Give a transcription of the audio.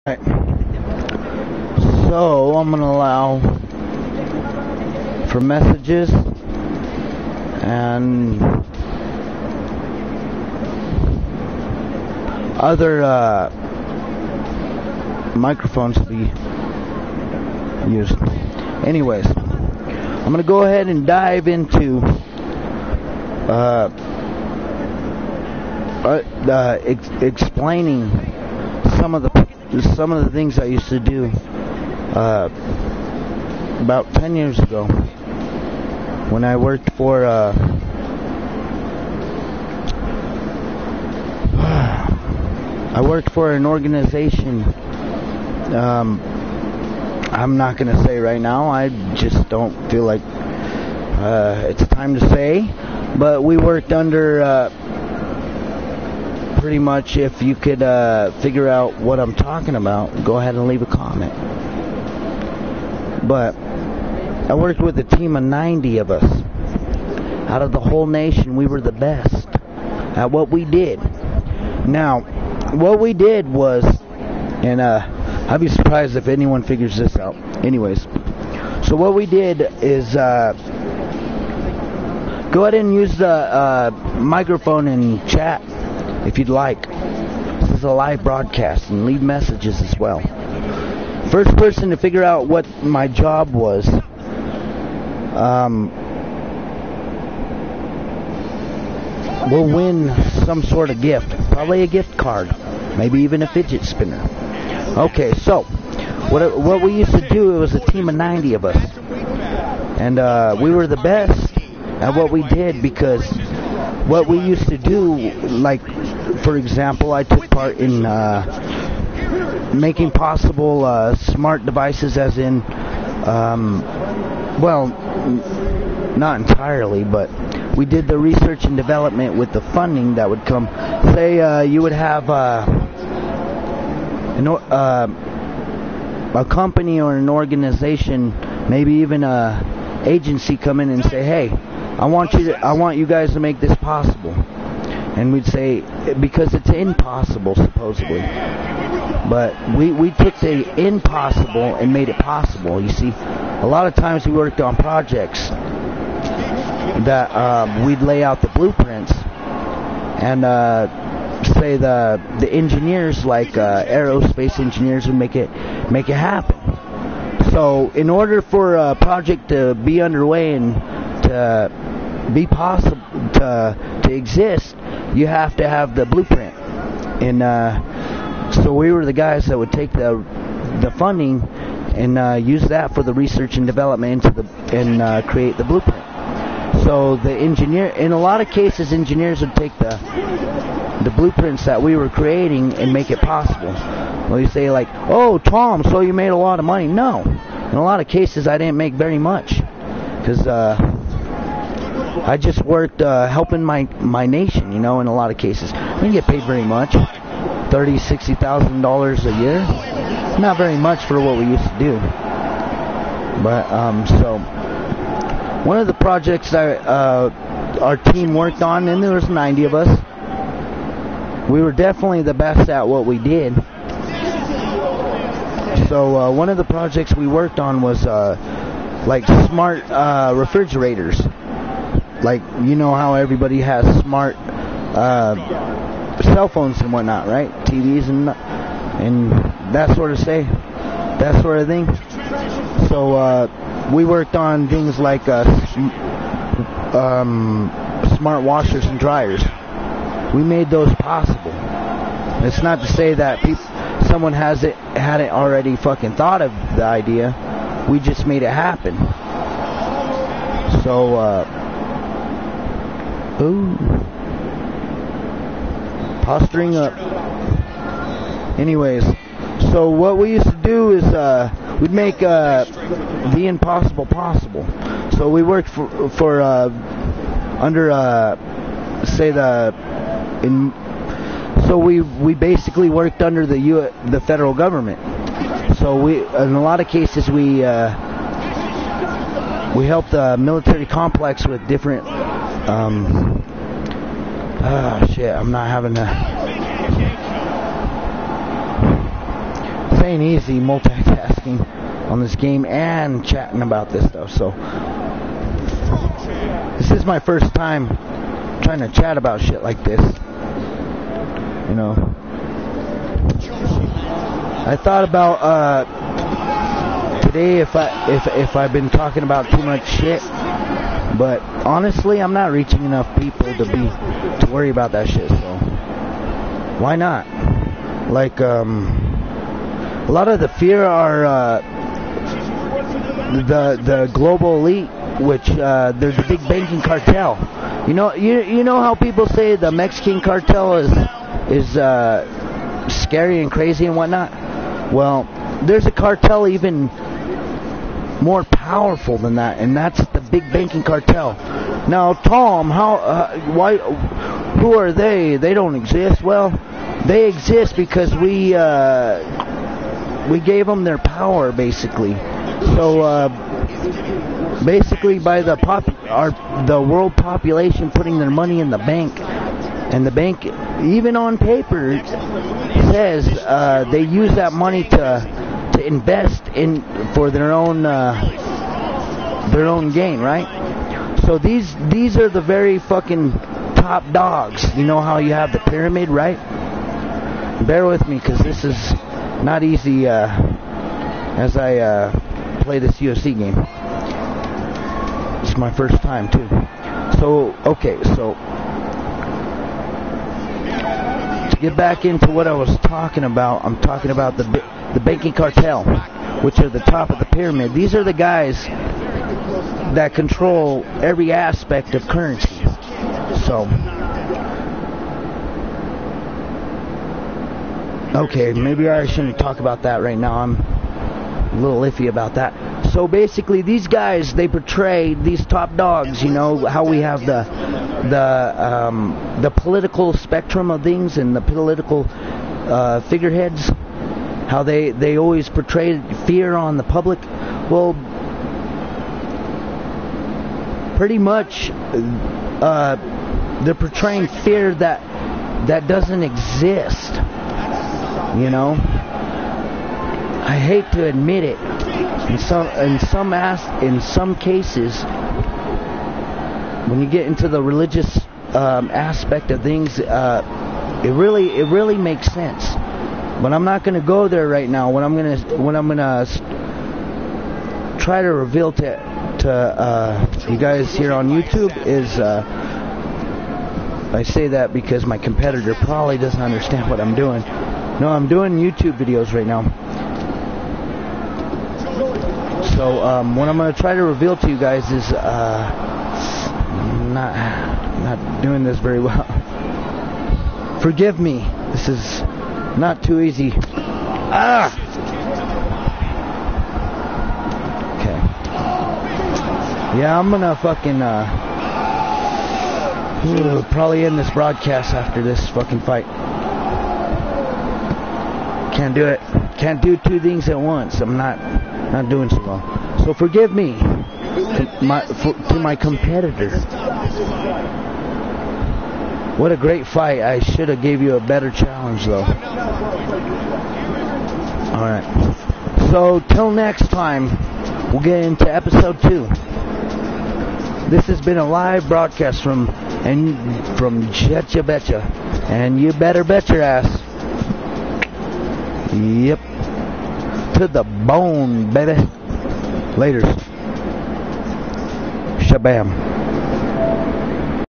Right. So I'm gonna allow for messages and other microphones to be used. Anyways, I'm gonna go ahead and dive into explaining some of the things I used to do about 10 years ago when I worked for an organization. I'm not going to say right now. I just don't feel like it's time to say. But we worked under pretty much, if you could figure out what I'm talking about, go ahead and leave a comment. But I worked with a team of 90 of us. Out of the whole nation, we were the best at what we did. Now, what we did was, and I'd be surprised if anyone figures this out. Anyways, so what we did is go ahead and use the microphone and chat if you'd like. This is a live broadcast, and leave messages as well. First person to figure out what my job was will win some sort of gift. Probably a gift card. Maybe even a fidget spinner. Okay, so what we used to do, it was a team of 90 of us. And we were the best at what we did, because what we used to do, like, for example, I took part in making possible smart devices, as in, well, not entirely, but we did the research and development with the funding that would come. Say you would have a company or an organization, maybe even a agency, come in and say, "Hey, I want you guys to make this possible." And we'd say, because it's impossible, supposedly. But we took the impossible and made it possible. You see, a lot of times we worked on projects that we'd lay out the blueprints, and say the engineers, like aerospace engineers, would make it happen. So in order for a project to be underway and to be possible to exist, you have to have the blueprint. And so we were the guys that would take the funding and use that for the research and development and create the blueprint. So the engineer, in a lot of cases, engineers would take the blueprints that we were creating and make it possible. Well, you say, like, "Oh, Tom, so you made a lot of money." No. In a lot of cases, I didn't make very much, because I just worked helping my nation, in a lot of cases. I didn't get paid very much. $30,000, $60,000 a year. Not very much for what we used to do. But, so, one of the projects that our team worked on, and there was 90 of us, we were definitely the best at what we did. So one of the projects we worked on was like smart refrigerators. Like, you know how everybody has smart cell phones and whatnot, right? TVs and that sort of thing. So we worked on things like smart washers and dryers. We made those possible. It's not to say that someone hadn't already fucking thought of the idea. We just made it happen. So, posturing up. Anyways, so what we used to do is we'd make the impossible possible. So we worked for under so we basically worked under the federal government. So in a lot of cases we helped the military complex with different shit, I'm not having a This ain't easy multitasking on this game and chatting about this stuff. So this is my first time trying to chat about shit like this. You know, I thought about today if I've been talking about too much shit, but honestly, I'm not reaching enough people to worry about that shit. So why not? Like a lot of the fear are the global elite, which they're the big banking cartel. You know how people say the Mexican cartel is scary and crazy and whatnot. Well, there's a cartel even more powerful than that, and that's the big banking cartel. Now, Tom, who are they? They don't exist. Well, they exist because we gave them their power, basically. So basically, by the world population putting their money in the bank, and the bank, even on paper, says they use that money to invest in for their own gain, right? So these are the very fucking top dogs. You know how you have the pyramid, right? Bear with me, because this is not easy as I play this UFC game. It's my first time too. So to get back into what I was talking about, I'm talking about the banking cartel, which are the top of the pyramid. These are the guys that control every aspect of currency. So, okay, maybe I shouldn't talk about that right now. I'm a little iffy about that. So basically, these guys, they portray these top dogs. You know how we have the political spectrum of things and the political figureheads. How they always portray fear on the public. Well, pretty much they're portraying fear that doesn't exist. You know, I hate to admit it. In some cases, when you get into the religious aspect of things, it really makes sense. But I'm not going to go there right now. What I'm gonna try to reveal to you guys here on YouTube is I say that because my competitor probably doesn't understand what I'm doing. No, I'm doing YouTube videos right now. So what I'm going to try to reveal to you guys is I'm not doing this very well. Forgive me. This is not too easy. Okay. Yeah, I'm going to fucking probably end this broadcast after this fucking fight. Can't do it. Can't do two things at once. I'm not doing so well. So forgive me to my competitor. What a great fight. I should have gave you a better challenge though. Alright. So till next time, we'll get into episode 2. This has been a live broadcast from Jetcha Betcha. And you better bet your ass. Yep. To the bone, baby. Laters. Shabam.